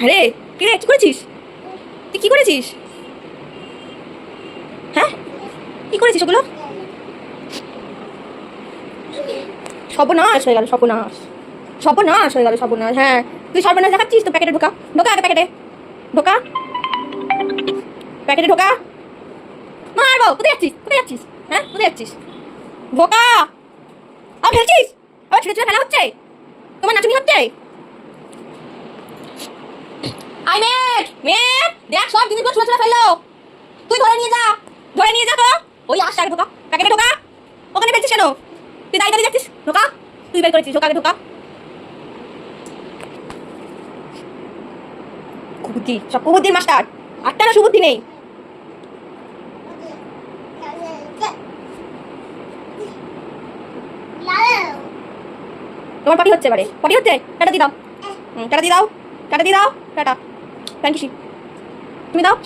আরে কি রে, কি করেছিস? তুই কি করেছিস? হ্যাঁ, কি করেছিস ওগুলো? সর্বনাশ হয়ে গেল, সর্বনাশ, সর্বনাশ হয়ে গেল, সর্বনাশ। হ্যাঁ, তুই সর্বনাশ দেখাচ্ছিস তো। প্যাকেটে ঢোকা, ঢোকা আগে প্যাকেটে ঢোকা, প্যাকেটে ঢোকা। মারবো। কোথায় যাচ্ছিস? কোথায় যাচ্ছিস? হ্যাঁ, কোথায় যাচ্ছিস? ঢোকা। আর খেলছিস? আবার ছেড়ে ছেড়ে খেলা হচ্ছে? তোমার নাচুনি হচ্ছে? আই মেট মেট, দেখ সব জিনিসগুলো ছুঁড়ে ছুঁড়ে ফেললো। তুই ধরে নিয়ে যা, ধরে নিয়ে যা তো। ওই আসছে, আগে ঢোকা, প্যাকেটে ঢোকা। ওখানে ফেলছিস কেন? তুই দাঁড়িয়ে দাঁড়িয়ে যাচ্ছিস? ঢোকা। তুই বের করেছিস, ঢোকা আগে ঢোকা। কুবুদ্ধি, সব কুবুদ্ধির মাস্টার। আটটারও সুবুদ্ধি নেই। তোমার পটি হচ্ছে, এবারে পটি হচ্ছে। টাটা দিয়ে দাও, টাটা দিয়ে দাও, টাটা দিয়ে দাও, টাটা। Thank you. তুমি দাও।